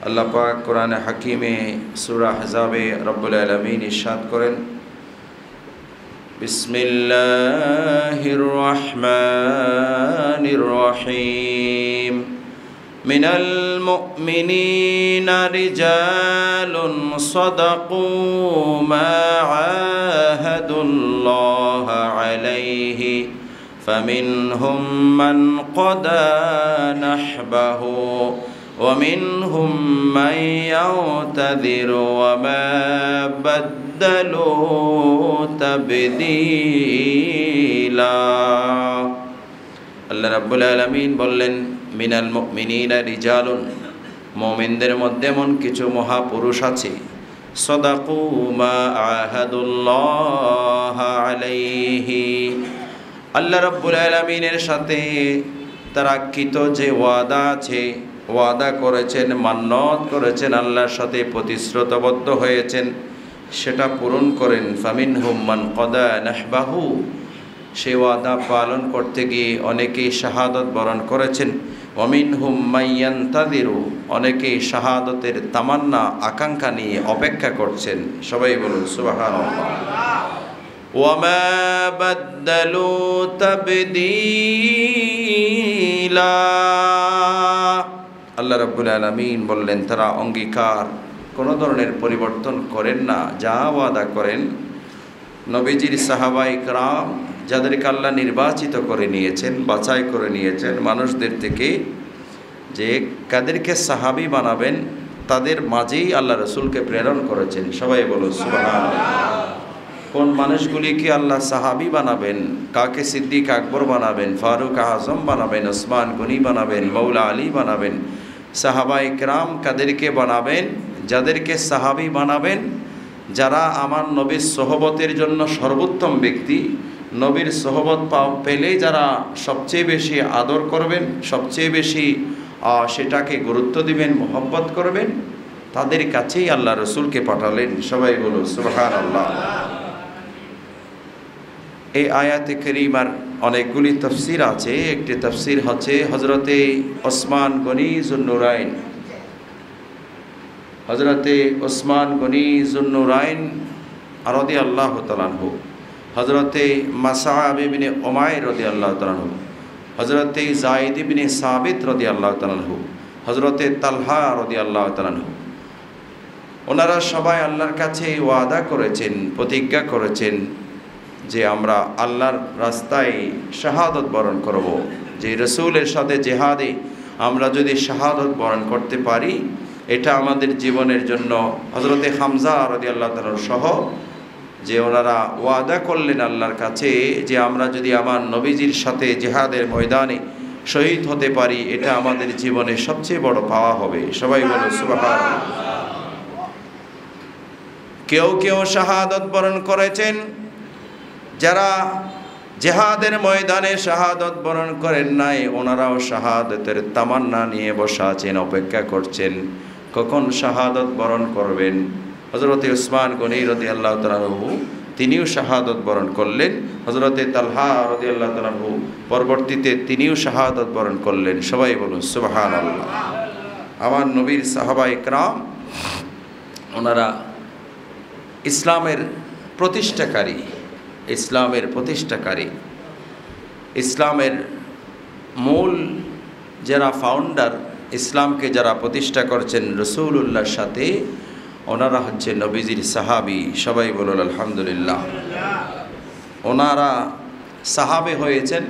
আল্লাহ পাক কোরআনে হাকিমে সূরা আহজাবে রব্বুল আলামিন ইরশাদ করেন, বিসমিল্লাহির রহমানির রহিম। মিনাল মুমিনিনা রিজালুন সাদাকু মা আহাদুল্লাহ আলাইহি ফামিনহুম মান ক্বাদা নাহবাহু ومنهم من يعتذر وما بدلوا تبديلا। আল্লাহ রাব্বুল আলামিন বললেন, মিনাল মুমিনিনা রিজালুন, মুমিনদের মধ্যে এমন কিছু মহাপুরুষ আছে, সাদাকু মা আহাদুল্লাহ আলাইহি, আল্লাহ রাব্বুল আলামিনের সাথে তারা কৃত যে ওয়াদা আছে, ওয়াদা করেছেন, মান্নত করেছেন, আল্লাহর সাথে প্রতিশ্রুতবদ্ধ হয়েছেন, সেটা পূরণ করেন। ফামিনহুম মান ক্বাদা নাহবাহু, সে ওয়াদা পালন করতে গিয়ে অনেকেই শাহাদত বরণ করেছেন। ওয়ামিনহুম মান ইয়ান্তাযিরু, অনেকেই শাহাদতের তামান্না আকাঙ্ক্ষা নিয়ে অপেক্ষা করছেন। সবাই বলুন সুবহানাল্লাহ। ওয়ামা বাদদালু তাবদীলা, আল্লাহ রাব্বুল আলামিন বললেন তারা অঙ্গীকার কোনো ধরনের পরিবর্তন করেন না, যা ওয়াদা করেন। নবীজির সাহাবায়ে কেরাম যাদেরকে আল্লাহ নির্বাচিত করে নিয়েছেন, বাছাই করে নিয়েছেন মানুষদের থেকে, যে কাদেরকে সাহাবী বানাবেন, তাদের মাঝেই আল্লাহ রাসূলকে প্রেরণ করেছেন। সবাই বলুন সুবহানাল্লাহ। কোন মানুষগুলিকে আল্লাহ সাহাবী বানাবেন, কাকে সিদ্দিক আকবর বানাবেন, ফারুক আজম বানাবেন, ওসমান গনি বানাবেন, মৌলা আলী বানাবেন, সাহাবায়ে কেরাম কাদেরকে বানাবেন? যাদেরকে সাহাবী বানাবেন, যারা আমার নবীর সোহবতের জন্য সর্বোত্তম ব্যক্তি, নবীর সোহবত পেলে যারা সবচেয়ে বেশি আদর করবেন, সবচেয়ে বেশি সেটাকে গুরুত্ব দিবেন, মোহব্বত করবেন, তাদের কাছেই আল্লাহ রসুলকে পাঠালেন। সবাই বলুন সুবহানাল্লাহ। এই আয়াতে কারিমার অনেকগুলি তাফসীর আছে। একটি তাফসীর হচ্ছে হযরতে ওসমান গনি যুন্নুরাইন, হযরতে ওসমান গনি যুন্নুরাইন রাদিয়াল্লাহু তাআলা আনহু, হযরতে মাসআব ইবনে উমাইর রাদিয়াল্লাহু তাআলা আনহু, হযরতে যায়েদ ইবনে সাবিত রাদিয়াল্লাহু তাআলা আনহু, হযরতে তালহা রাদিয়াল্লাহু তাআলা আনহু, ওনারা সবাই আল্লাহর কাছে ওয়াদা করেছেন, প্রতিজ্ঞা করেছেন যে আমরা আল্লাহর রাস্তায় শাহাদত বরণ করব। যে রসুলের সাথে জেহাদে আমরা যদি শাহাদত বরণ করতে পারি, এটা আমাদের জীবনের জন্য, হযরতে হামজা রাদিয়াল্লাহু তাআলা সহ, যে ওনারা ওয়াদা করলেন আল্লাহর কাছে যে আমরা যদি আমার নবীজির সাথে জেহাদের ময়দানে শহীদ হতে পারি, এটা আমাদের জীবনের সবচেয়ে বড় পাওয়া হবে। সবাই বলো সুবহানাল্লাহ। কেউ কেউ শাহাদত বরণ করেছেন, যারা জেহাদের ময়দানে শাহাদত বরণ করেন নাই, ওনারাও শাহাদতের তামান্না নিয়ে বসা আছেন, অপেক্ষা করছেন কখন শাহাদত বরণ করবেন। হযরতে ওসমান গনি রাদিয়াল্লাহু তাআলা আনহু তিনিও শাহাদত বরণ করলেন, হযরতে তালহা রাদিয়াল্লাহু তাআলা আনহু পরবর্তীতে তিনিও শাহাদত বরণ করলেন। সবাই বলুন সুবহানাল্লাহ। আমার নবীর সাহাবায়ে কেরাম ওনারা ইসলামের প্রতিষ্ঠাকারী, ইসলামের প্রতিষ্ঠাকারী, ইসলামের মূল যারা ফাউন্ডার, ইসলামকে যারা প্রতিষ্ঠা করছেন রাসূলুল্লাহর সাথে, ওনারা হচ্ছে নবীজির সাহাবী। সবাই বলুন আলহামদুলিল্লাহ। ওনারা সাহাবে হয়েছেন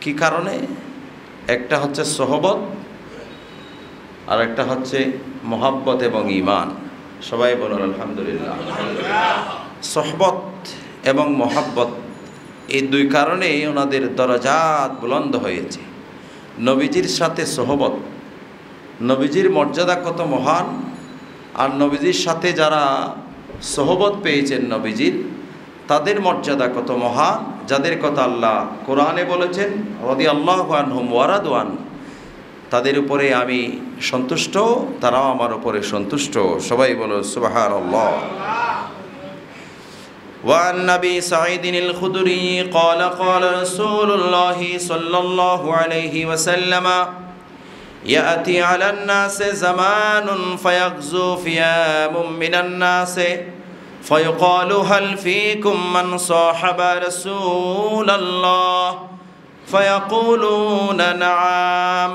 কি কারণে? একটা হচ্ছে সোহবত, আর একটা হচ্ছে মোহাব্বত এবং ঈমান। সবাই বলুন আলহামদুলিল্লাহ। সোহবত এবং মোহাব্বত, এই দুই কারণে ওনাদের দরজাত বুলন্দ হয়েছে। নবীজির সাথে সোহবত, নবীজির মর্যাদা কত মহান, আর নবীজির সাথে যারা সোহবত পেয়েছেন নবীজির, তাদের মর্যাদা কত মহান, যাদের কথা আল্লাহ কোরআনে বলেছেন রাদিয়াল্লাহু আনহুম ওয়া রাদু আন, তাদের উপরে আমি সন্তুষ্ট, তারাও আমার উপরে সন্তুষ্ট। সবাই বলো সুবহানাল্লাহ। وعن أبي سعيد الخدري قال قال رسول الله صلى الله عليه وسلم ইয়াতি আলান নাসে জামানুন ফায়াগযু ফিয়ামুম মিনান নাসে ফায়ুকালু হাল ফীকুম মান সাহাবা রাসূলাল্লাহ ফায়াকুলুনা নাআম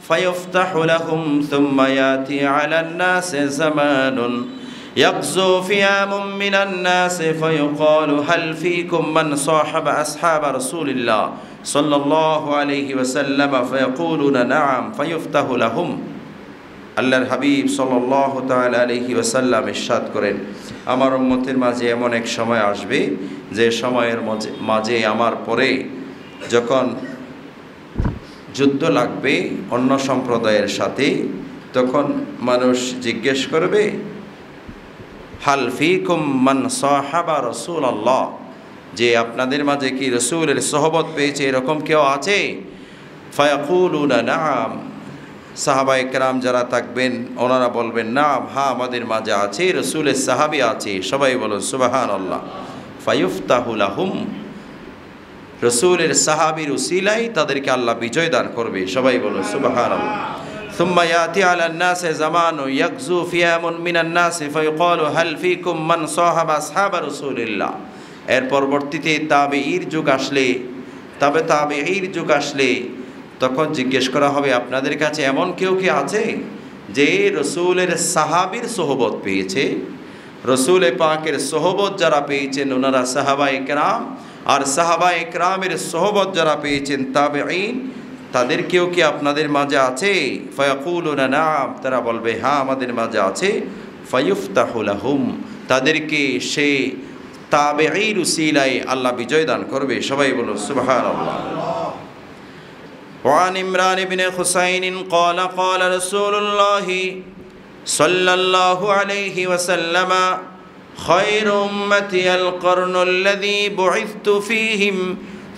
ফায়ুফতাহু লাহুম সুম্মা ইয়াতি আলান নাসে জামানুন يغزو فيام من الناس فيقال هل فيكم من صاحب أصحاب رسول الله صلى الله عليه وسلم فيقولون نعم فيفتح لهم আল্লাহর হাবিব সাল্লাল্লাহু তাআলা আলাইহি ওয়াসাল্লাম ইরশাদ করেন, আমার উম্মতের মাঝে এমন এক সময় আসবে যে সময়ের মাঝে আমার পরে যখন যুদ্ধ লাগবে অন্য সম্প্রদায়ের সাথে, তখন মানুষ জিজ্ঞেস করবে হাল ফীকুম মান সাহাবা রাসূলাল্লাহ, যে আপনাদের মাঝে কি রাসূলের সোহবত পেয়েছে এরকম কেউ আছে? ফায়াকুলুনা নাআম, সাহাবায়ে কেরাম যারা থাকবেন ওনারা বলবেন নাম, হ্যাঁ আমাদের মাঝে আছে, রাসূলের সাহাবী আছে। সবাই বলুন সুবহানাল্লাহ। ফায়ুফতাহু লাহুম, রাসূলের সাহাবীর উসিলায় তাদেরকে আল্লাহ বিজয় দান করবে। সবাই বলুন সুবহানাল্লাহ। ثم يأتي على الناس زمان يغزو فيام من الناس فيقال هل فيكم من صاحب أصحاب رسول الله। এর পরবর্তীতে তাবেঈর যুগ আসলে, তাবেঈর যুগ আসলে তখন জিজ্ঞেস করা হবে আপনাদের কাছে এমন কেউ কি আছে যে রসুলের সাহাবীর সোহবত পেয়েছে? রসুলে পাকের সোহবত যারা পেয়েছেন ওনারা সাহাবায়ে কেরাম, আর সাহাবায়ে কেরামের সোহবত যারা পেয়েছেন তাবেঈন, তাদের কেউ কি আপনাদের মাঝে আছে? ফায়াকুলুনা নাম, তারা বলবে হ্যাঁ আমাদের মাঝে আছে। ফায়ুফতাহু লাহুম, তাদেরকে সেই তাবেঈর উসিলায় আল্লাহ বিজয় দান করবে। সবাই বলো সুবহানাল্লাহ। وعن عمران بن حسين قال قال رسول الله صلى الله عليه وسلم خير أمتي القرن الذي بعثت فيهم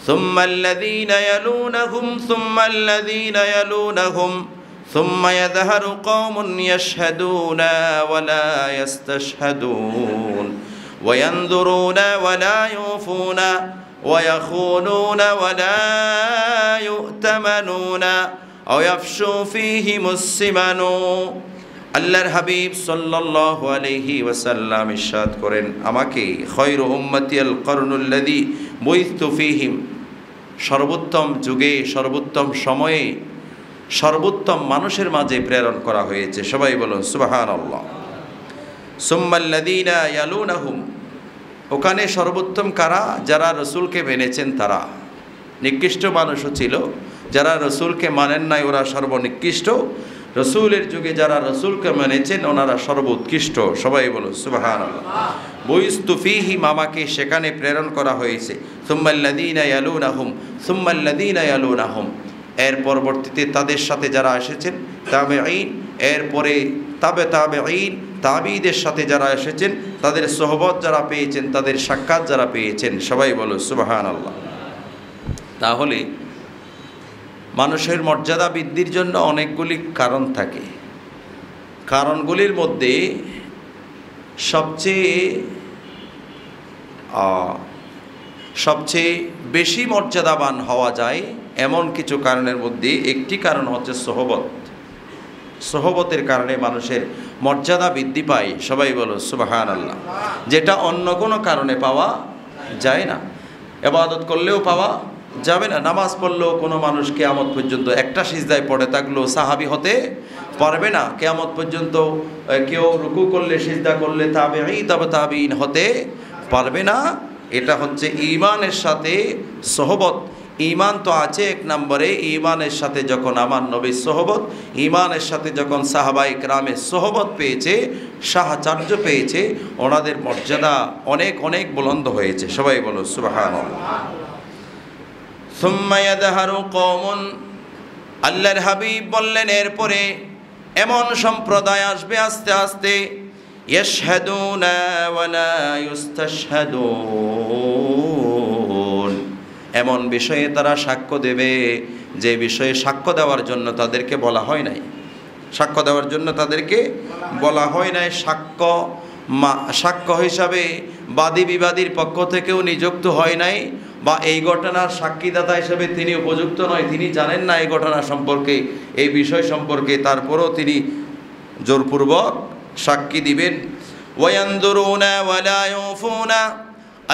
ثم الذين يلونهم ثم الذين يلونهم ثم يظهر قوم يشهدون ولا يستشهدون وينذرون ولا يوفون ويخونون ولا يؤتمنون أو يفشو فيهم السمن। আল্লাহর হাবিব সাল্লাল্লাহু আলাইহি ওয়াসাল্লাম ইরশাদ করেন, আমাকে খয়রু উম্মতিয়াল করনুল্লাযী বুইসতু ফীহিম, সর্বোত্তম যুগে সর্বোত্তম সময়ে সর্বোত্তম মানুষের মাঝে প্রেরণ করা হয়েছে। সবাই বলুন সুবহানাল্লাহ। সুম্মাল্লাযীনা ইয়ালুনাহুম, ওখানে সর্বোত্তম কারা? যারা রসুলকে মেনেছেন তারা। নিকৃষ্ট মানুষও ছিল, যারা রসুলকে মানেন নাই ওরা সর্বনিকৃষ্ট। রসুলের যুগে যারা রসুলকে মেনেছেন ওনারা সর্বোৎকৃষ্ট। সবাই বলুন সুবহানাল্লাহ। বুইসতু ফীহিম, আমাকে সেখানে প্রেরণ করা হয়েছে। সুম্মাল্লাযীনা ইয়ালুনাহুম সুম্মাল্লাযীনা ইয়ালুনাহুম, এর পরবর্তীতে তাদের সাথে যারা এসেছেন তাবেঈন, এরপরে তাবেঈন, তাবিদের সাথে যারা এসেছেন, তাদের সোহবত যারা পেয়েছেন, তাদের সাক্ষাৎ যারা পেয়েছেন। সবাই বলো সুবহানাল্লাহ। তাহলে মানুষের মর্যাদা বৃদ্ধির জন্য অনেকগুলি কারণ থাকে। কারণগুলির মধ্যে সবচেয়ে বেশি মর্যাদাবান হওয়া যায় এমন কিছু কারণের মধ্যে একটি কারণ হচ্ছে সোহবত। সোহবতের কারণে মানুষের মর্যাদা বৃদ্ধি পায়। সবাই বলো সুবহানাল্লাহ। যেটা অন্য কোনো কারণে পাওয়া যায় না। ইবাদত করলেও পাওয়া যাবে না। নামাজ পড়লেও কোনো মানুষ কিয়ামত পর্যন্ত একটা সিজদায় পড়ে থাকলেও সাহাবী হতে পারবে না। কিয়ামত পর্যন্ত কেউ রুকু করলে সিজদা করলে তাবেঈন হতে পারবে না। এটা হচ্ছে ঈমানের সাথে সোহবত। ঈমান তো আছে এক নম্বরে, ঈমানের সাথে যখন আমার নবীর সোহবত, ঈমানের সাথে যখন সাহাবায়ে কেরামের সোহবত পেয়েছে, সাহচর্য পেয়েছে, ওনাদের মর্যাদা অনেক অনেক বুলন্দ হয়েছে। সবাই বলো সুবহানাল্লাহ। সুম্মা ইয়াযহারু কওমুন, আল্লাহর হাবিব বললেন এরপরে এমন সম্প্রদায় আসবে আস্তে আস্তে, ইয়াশহাদুনা ওয়া লা ইস্তাশহাদুন, এমন বিষয়ে তারা সাক্ষ্য দেবে যে বিষয়ে সাক্ষ্য দেওয়ার জন্য তাদেরকে বলা হয় নাই। সাক্ষ্য দেওয়ার জন্য তাদেরকে বলা হয় নাই। সাক্ষ্য হিসাবে বাদী বিবাদীর পক্ষ থেকেও নিযুক্ত হয় নাই, বা এই ঘটনার সাক্ষীদাতা হিসেবে তিনি উপযুক্ত নয়, তিনি জানেন না এই ঘটনা সম্পর্কে, এই বিষয় সম্পর্কে, তারপরও তিনি জোরপূর্বক সাক্ষী দিবেন। ওয়ায়ানদুরুনা ওয়ালা ইউফুনা,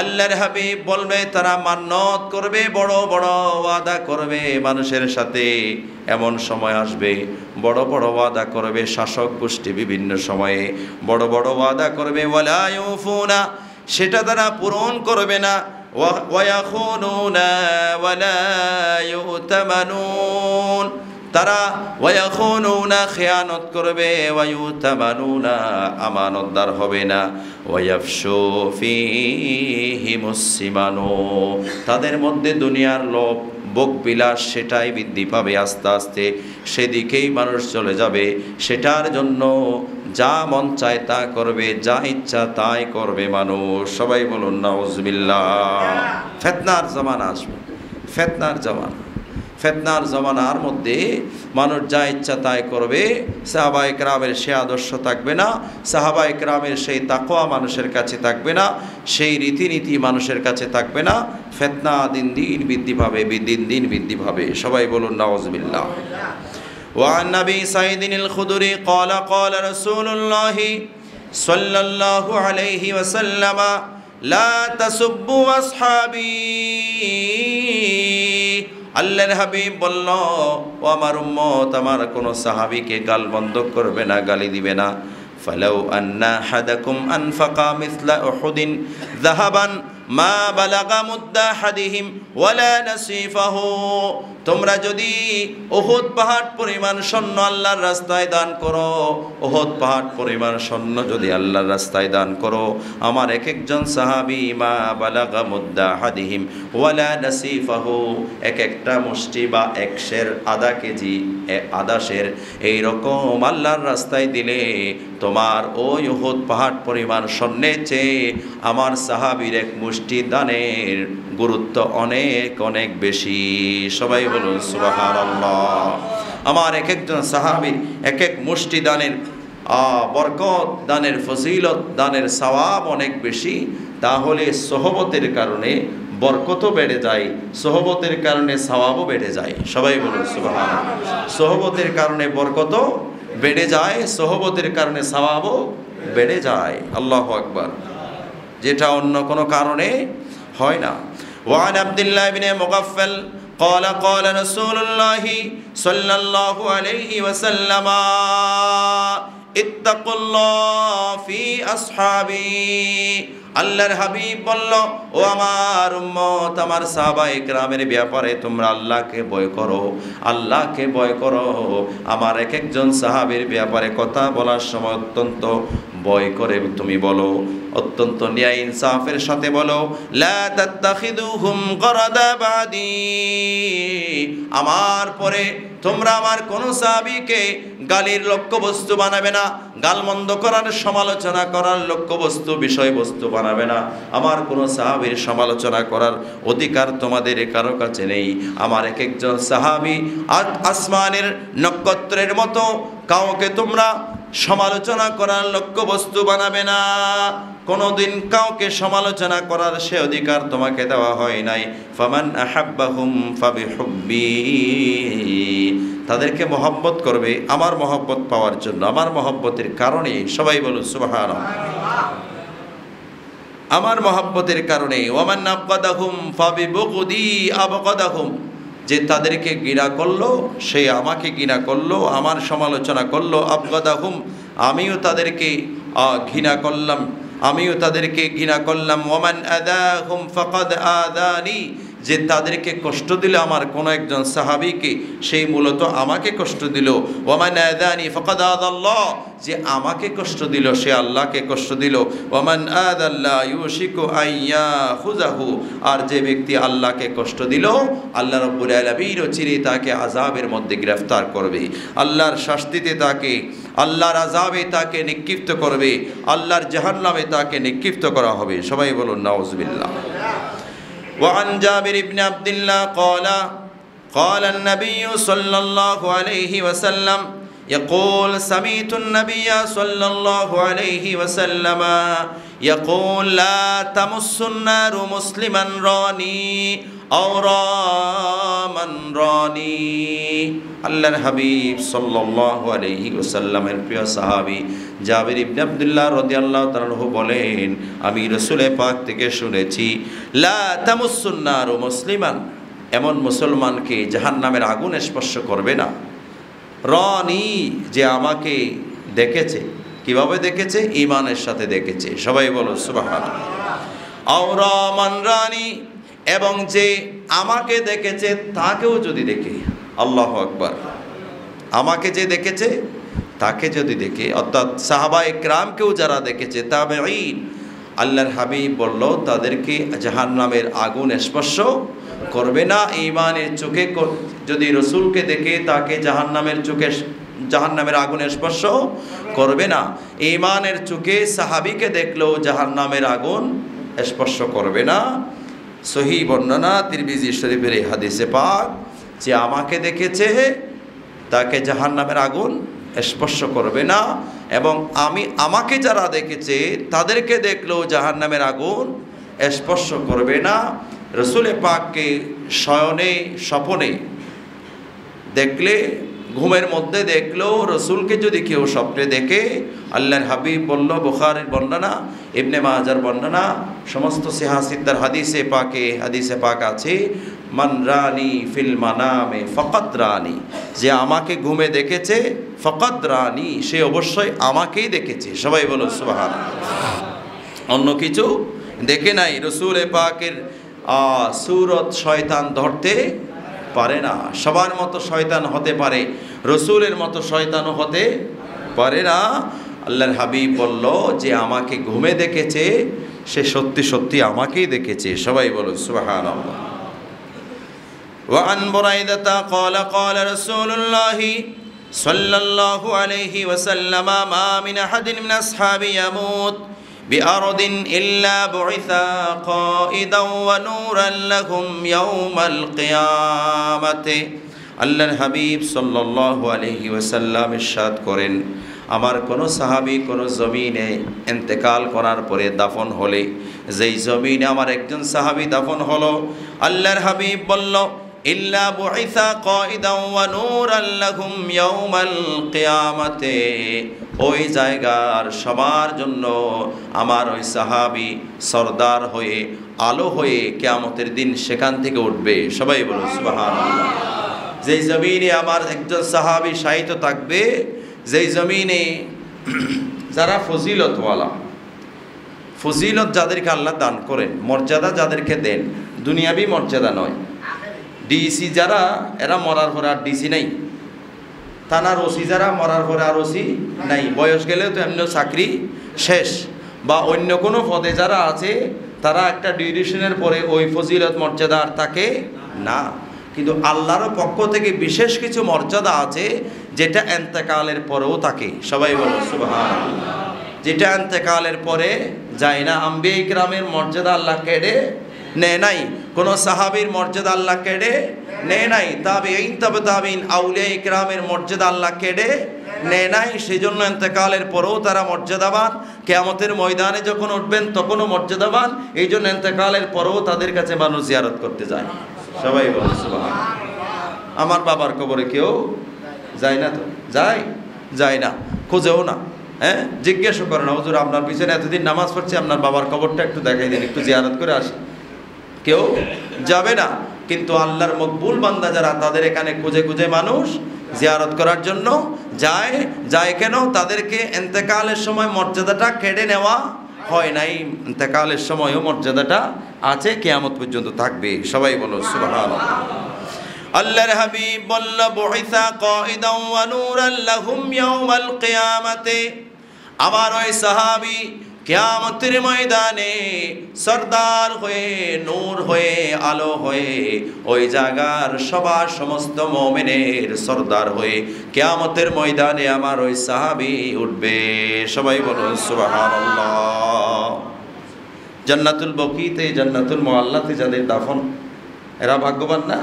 আল্লাহর হাবিব বলবে তারা মান্নত করবে, বড় বড় ওয়াদা করবে মানুষের সাথে। এমন সময় আসবে বড় বড় ওয়াদা করবে শাসক গোষ্ঠী, বিভিন্ন সময়ে বড় বড় ওয়াদা করবে, ওয়ালা ইউফুনা, সেটা তারা পূরণ করবে না। ওয়ায়াখুনুনা ওয়ালা ইউতামানুন, তারা ওয়ায়াখুনুনা খেয়ানত করবে, ওয়ায়ুতামানুনা আমানতদার হবে না, ওয়ায়াফশু ফীহিমুস সিমানু, তাদের মধ্যে দুনিয়ার লোভ ভোগ বিলাস সেটাই বৃদ্ধি পাবে আস্তে আস্তে, সেদিকেই মানুষ চলে যাবে। সেটার জন্য যা মন চায় তা করবে, যা ইচ্ছা তাই করবে মানুষ। সবাই বলুন নাউজুবিল্লাহ। ফিতনার জামানা আসবে, ফিতনার জামানা। ফিতনার জামানার মধ্যে মানুষ যা ইচ্ছা তাই করবে। সাহাবায়ে কেরামের সে আদর্শ থাকবে না, সাহাবায়ে কেরামের সেই তাকওয়া মানুষের কাছে থাকবে না, সেই রীতিনীতি মানুষের কাছে থাকবে না। ফিতনা দিন দিন বৃদ্ধি পাবে, দিন দিন বৃদ্ধি পাবে। সবাই বলুন নাউজুবিল্লাহ। وعن أبي سعيد الخدري قال قال رسول الله صلى الله عليه وسلم لا تسبوا أصحابي, আল্লাহর হাবিব বলল, ও আমার উম্মত, আমার কোন সাহাবীকে গাল বন্ধ করবে না, গালি দিবে না। ফালাউ আন্না হাদাকুম আনফাকা মিসলা উহুদিন যাহাবান মা বালাগা মুদ্দা হাদিহিম ওয়ালা নাসিফাহু, তোমরা যদি উহুদ পাহাড় পরিমাণ স্বর্ণ আল্লাহর রাস্তায় দান করো, উহুদ পাহাড় পরিমাণ স্বর্ণ যদি আল্লাহর রাস্তায় দান করো, আমার এক একজন সাহাবী মা বালাগা মুদ্দা হাদিহিম ওয়ালা নাসিফাহু, এক একটা মুষ্টি বা এক সের, আধা কেজি, আধা সের এইরকম আল্লাহর রাস্তায় দিলে তোমার ওই উহুদ পাহাড় পরিমাণ স্বর্ণের চেয়ে আমার সাহাবীর এক মুষ্টি দানের গুরুত্ব অনেক অনেক বেশি। সবাই বলুন সুবহানাল্লাহ। আমার এক একজন সাহাবীর এক এক মুষ্টি দানের বরকত, দানের ফজিলত, দানের সওয়াব অনেক বেশি। তাহলে সোহবতের কারণে বরকতও বেড়ে যায়, সোহবতের কারণে সওয়াবও বেড়ে যায়। সবাই বলুন সুবহানাল্লাহ। সোহবতের কারণে বরকতও বেড়ে যায়, সোহবতের কারণে সওয়াবও বেড়ে যায়। আল্লাহু আকবার, যেটা অন্য কোনো কারণে হয় না। ওয়ান আব্দুল্লাহ ইবনে মুগাফফাল قال قال رسول الله صلى الله عليه وسلم اتقوا الله في أصحابي, আল্লাহর হাবিব বলল, ও আমার উম্মত, আমার সাহাবায়ে কেরামের ব্যাপারে তোমরা আল্লাহকে ভয় করো, আল্লাহকে ভয় করো। আমার এক একজন সাহাবীর ব্যাপারে কথা বলার সময় অত্যন্ত ভয় করে তুমি বলো, অত্যন্ত ন্যায় ইনসাফের সাথে বলো। লা তাত্তাখিদুহুম গরাদা বাদি, আমার পরে তোমরা আমার কোন সাহাবীকে গালির লক্ষ্যবস্তু বানাবে না, গালমন্দ করার, সমালোচনা করার লক্ষ্যবস্তু, বিষয়বস্তু বানাবে না। আমার কোন সাহাবীর সমালোচনা করার অধিকার তোমাদের কারো কাছে নেই। আমার এক একজন সাহাবী আসমানের নক্ষত্রের মতো, কাউকে তোমরা সমালোচনা করার লক্ষ্যবস্তু বানাবে না। কোনোদিন কাউকে সমালোচনা করার সে অধিকার তোমাকে দেওয়া হয় নাই। ফামান আহাব্বাহুম ফাবিহুব্বি, তাদেরকে মহব্বত করবে আমার মহব্বত পাওয়ার জন্য, আমার মহব্বতের কারণে। সবাই বলুন সুবহানাল্লাহ। আমার মহব্বতের কারণে। ওয়ামান আবগাদাহুম ফাবিবুগদি আবগাদাহুম, যে তাদেরকে ঘৃণা করলো সে আমাকে ঘৃণা করলো, আমার সমালোচনা করলো। আবগাদাহুম, আমিও তাদেরকে ঘৃণা করলাম, আমিও তাদেরকে ঘৃণা করলাম। ওয়ামান আদাহুম ফাকাদ আদানি, যে তাদেরকে কষ্ট দিল আমার কোনো একজন সাহাবীকে, সেই মূলত আমাকে কষ্ট দিল। ওয়ামান আদানি ফাকাদ আদাল্লাহ, যে আমাকে কষ্ট দিল সে আল্লাহকে কষ্ট দিল। ওয়ামান আদাল্লাহ ইউশিকু আইয়াখুযাহু, আর যে ব্যক্তি আল্লাহকে কষ্ট দিল আল্লাহ রাব্বুল আলামিন চিরে তাকে আযাবের মধ্যে গ্রেফতার করবে, আল্লাহর শাস্তিতে তাকে, আল্লাহর আযাবে তাকে নিক্ষিপ্ত করবে, আল্লাহর জাহান্নামে তাকে নিক্ষিপ্ত করা হবে। সবাই বলুন নাউযুবিল্লাহ। وعن جابر بن عبد الله قال قال النبي صلى الله عليه وسلم يقول سمعت النبي صلى الله عليه وسلم ইয়াকুল লা তামাসসুন নারু মুসলিমান রানি আও রামান রানি। আল্লাহর হাবিব সাল্লাল্লাহু আলাইহি ওয়াসাল্লামের প্রিয় সাহাবী জাবির ইবনে আব্দুল্লাহ রাদিয়াল্লাহু তাআলা আনহু বলেন, আমি রাসূল পাক থেকে শুনেছি, লা তামাসসুন নারু মুসলিমান, এমন মুসলমানকে জাহান্নামের আগুন স্পর্শ করবে না, রানি, যে আমাকে দেখেছে। কিভাবে দেখেছে? ঈমানের সাথে দেখেছে। সবাই বলো সুবহানাল্লাহ। আও রামান রানি, এবং যে আমাকে দেখেছে তাকেও যদি দেখে, আল্লাহু আকবার, আমাকে যে দেখেছে তাকে যদি দেখে, অর্থাৎ সাহাবায়ে কেরামকেও যারা দেখেছে, তাবেঈন, আল্লাহর হাবিব বলল তাদেরকে জাহান্নামের আগুন স্পর্শ করবে না। ঈমানের চোখে যদি রাসূলকে দেখে তাকে জাহান্নামের আগুন স্পর্শ করবে না। ঈমানের চোখে সাহাবীকে দেখলেও জাহান্নামের আগুন স্পর্শ করবে না। সহিহ বর্ণনা তিরমিজি শরীফের এই হাদিসে পাক, যে আমাকে দেখেছে তাকে জাহান্নামের আগুন স্পর্শ করবে না, এবং আমাকে যারা দেখেছে তাদেরকে দেখলেও জাহান্নামের আগুন স্পর্শ করবে না। রাসূল পাককে শয়নে স্বপনে দেখলে, ঘুমের মধ্যে দেখলেও, রসুলকে যদি কেউ স্বপ্নে দেখে, আল্লাহর হাবিব বলল, বুখারীর বর্ণনা, ইবনে মাজার বর্ণনা, সমস্ত সিহাসিদ্দার হাদিসে পাক আছে, মান রানি ফিল মানামে ফাকাত রানি, যে আমাকে ঘুমে দেখেছে ফাকাত রানি, সে অবশ্যই আমাকেই দেখেছে। সবাই বলো সুবহানাল্লাহ। অন্য কিছু দেখে নাই। রসুল পাকের সূরত শয়তান ধরতে পারে না। সবার মতো শয়তান হতে পারে, রসুলের মতো শয়তানও হতে পারে না। আল্লাহর হাবিব বলল, যে আমাকে ঘুমে দেখেছে সে সত্যি সত্যি আমাকেই দেখেছে। সবাই বলো সুবহানাল্লাহ। ওয়া আন বুরাইদা ক্বালা ক্বালা রাসূলুল্লাহ সাল্লাল্লাহু আলাইহি ওয়াসাল্লাম, মা মিন আহাদিন মিন আসহাবি ইয়ামুত بأرض إلا بعث قائدا ونورا لهم يوم القيامة। আল্লাহর হাবিব সাল্লাল্লাহু আলাইহি ওয়াসাল্লাম ইরশাদ করেন, আমার কোনো সাহাবী কোনো জমিনে ইন্তেকাল করার পরে দাফন হলে, যেই জমিনে আমার একজন সাহাবী দাফন হলো, আল্লাহর হাবিব বলল, ইল্লা বুইসা কাইদান ওয়া নূরান লাহুম ইয়াউমাল কিয়ামাতে, ওই জায়গার সবার জন্য আমার ওই সাহাবী সরদার হয়ে, আলো হয়ে কিয়ামতের দিন সেখান থেকে উঠবে। সবাই বলো সুবহানাল্লাহ। যেই জমিনে আমার একজন সাহাবী শায়িত থাকবে, যেই জমিনে যারা ফজিলতওয়ালা, ফজিলত যাদেরকে আল্লাহ দান করেন, মর্যাদা যাদেরকে দেন, দুনিয়াবি মর্যাদা নয়। ডিসি যারা, এরা মরার পরে আর ডিসি নাই। থানার ওসি যারা, মরার পরে আর ওসি নাই। বয়স গেলেও তো এমনি চাকরি শেষ। বা অন্য কোনো পদে যারা আছে, তারা একটা ডিউরেশনের পরে ওই ফজিলত মর্যাদা আর থাকে না। কিন্তু আল্লাহর পক্ষ থেকে বিশেষ কিছু মর্যাদা আছে, যেটা ইন্তেকালের পরেও থাকে। সবাই বলো সুবহানাল্লাহ। যেটা ইন্তেকালের পরে যায় না। আম্বিয়া ইকরামের মর্যাদা আল্লাহ কেড়ে নেয় নাই, কোনো সাহাবীর মর্যাদা আল্লাহ কেড়ে নেয় নাই, তাবেঈন, তাবে তাবেঈন, আউলিয়া ইকরামের মর্যাদা আল্লাহ কেড়ে নেয় নাই। সেই জন্য ইন্তেকালের পরেও তারা মর্যাদাবান, কিয়ামতের ময়দানে যখন উঠবেন তখনও মর্যাদাবান। এই জন্য ইন্তেকালের পরেও তাদের কাছে মানুষ জিয়ারত করতে যায়। সবাই বলে সুবহানাল্লাহ। আমার বাবার কবরে কেউ যায় না? তো যায় না, খোঁজেও না। হ্যাঁ, জিজ্ঞাসা করে না, হুজুর আপনার পিছনে এতদিন নামাজ পড়ছি, আপনার বাবার কবরটা একটু দেখাই দিন, একটু জিয়ারত করে আসি। কেউ যাবে না। কিন্তু আল্লাহর মকবুল বান্দা যারা, তাদের এখানে খুঁজে খুঁজে মানুষ জিয়ারত করার জন্য যায়। কেন? তাদেরকে ইন্তেকালের সময় মর্যাদাটা কেড়ে নেওয়া হয় নাই। ইন্তেকালের সময়ও মর্যাদাটা আছে, কিয়ামত পর্যন্ত থাকবে। সবাই বলো সুবহানাল্লাহ। আল্লাহর হাবিব বলল, বুইসা কাইদান ওয়া নূরান লাহুম ইয়াউমাল কিয়ামাতে, আমার ওই সাহাবী কিয়ামতের ময়দানে সরদার হয়ে, নূর হয়ে, আলো হয়ে, ওই জায়গার সবার সমস্ত মুমিনের সরদার হয়ে কিয়ামতের ময়দানে আমার ওই সাহাবী উঠবে। সবাই বলুন সুবহানাল্লাহ। জান্নাতুল বকিতে, জান্নাতুল মুআল্লাতে যাদের দাফন, এরা ভাগ্যবান না?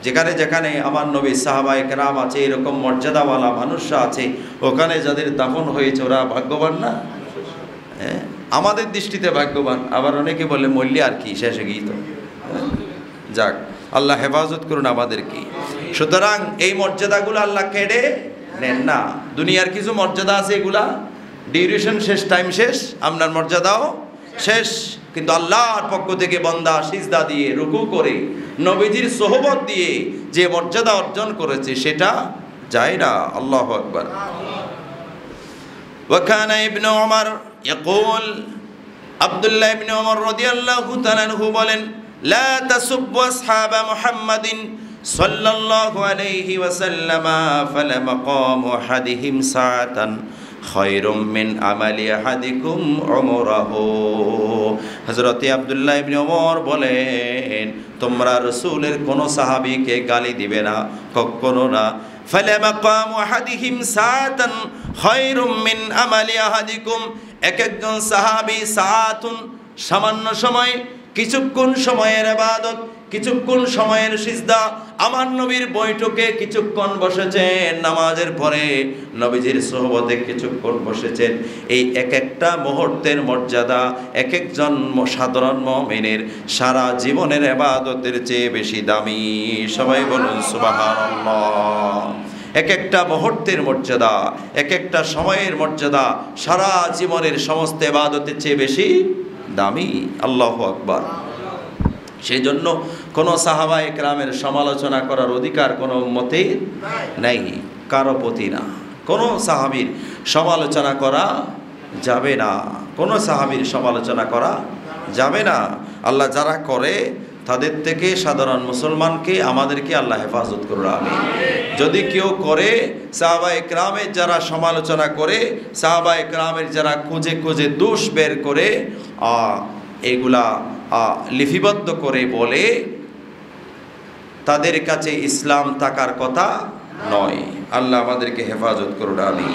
যেখানে যেখানে আমার নবী সাহাবায়ে কেরাম আছে, এরকম মর্যাদাওয়ালা মানুষরা আছে, ওখানে যাদের দাফন হয়েছে ওরা ভাগ্যবান না? আমাদের দৃষ্টিতে ভাগ্যবান, আবার অনেকে বলে মল্লি আর কি, শেষে গিয়ে তো যাক, আল্লাহ হেফাজত করুন আমাদেরকে। সুতরাং এই মর্যাদাগুলো আল্লাহ কেড়ে নেন না। দুনিয়ার কিছু মর্যাদা আছে, এগুলা ডিউরেশন শেষ, টাইম শেষ, আপনার মর্যাদাও শেষ। কিন্তু আল্লাহর পক্ষ থেকে বান্দা সিজদা দিয়ে রুকু করে নবীজির সোহবত দিয়ে যে মর্যাদা অর্জন করেছে সেটা যায় না। আল্লাহু আকবার। ওয়াকানা ইবনু উমর ইয়াকুল, আব্দুল্লাহ ইবনে উমর রাদিয়াল্লাহু তাআলা আনহু বলেন, লা তাসুব্বু আসহাবা মুহাম্মাদিন সাল্লাল্লাহু আলাইহি ওয়াসাল্লাম ফালামাকামু আহাদিহিম সাআতান খায়রুম মিন আমালি আহাদিকুম উমরাহু। হযরত আব্দুল্লাহ ইবনে উমর বলেন, তোমরা রাসূলের কোন সাহাবীকে গালি দিবে না, কখনো না। ফালামাকামু আহাদিহিম সাআতান খায়রুম মিন আমালি আহাদিকুম, এক একজন সাহাবী সাআতুন সামান্য সময়, কিছুক্ষণ সময়ের ইবাদত, কিছুক্ষণ সময়ের সিজদা, আমার নবীর বৈঠকে কিছুক্ষণ বসেছেন, নামাজের পরে নবীজির সোহবতে কিছুক্ষণ বসেছেন। এই এক একটা মুহূর্তের মর্যাদা এক একজন সাধারণ মুমিনের সারা জীবনের ইবাদতের চেয়ে বেশি দামি। সবাই বলুন সুবহানাল্লাহ। এক একটা মুহূর্তের মর্যাদা, এক একটা সময়ের মর্যাদা সারা জীবনের সমস্ত ইবাদতের চেয়ে বেশি দামি। আল্লাহু আকবার। সেই জন্য কোনো সাহাবা একরামের সমালোচনা করার অধিকার কোনো উম্মতে নাই, কারো প্রতি না। কোনো সাহাবীর সমালোচনা করা যাবে না, কোনো সাহাবীর সমালোচনা করা যাবে না। আল্লাহ যারা করে তাদের থেকে সাধারণ মুসলমানকে, আমাদেরকে আল্লাহ হেফাজত করুন, আমিন। যদি কেউ করে, সাহাবা একরামের যারা সমালোচনা করে, সাহাবা একরামের যারা খুঁজে খুঁজে দোষ বের করে এগুলা লিপিবদ্ধ করে বলে, তাদের কাছে ইসলাম থাকার কথা নয়। আল্লাহ আমাদেরকে হেফাজত করুন, আমিন।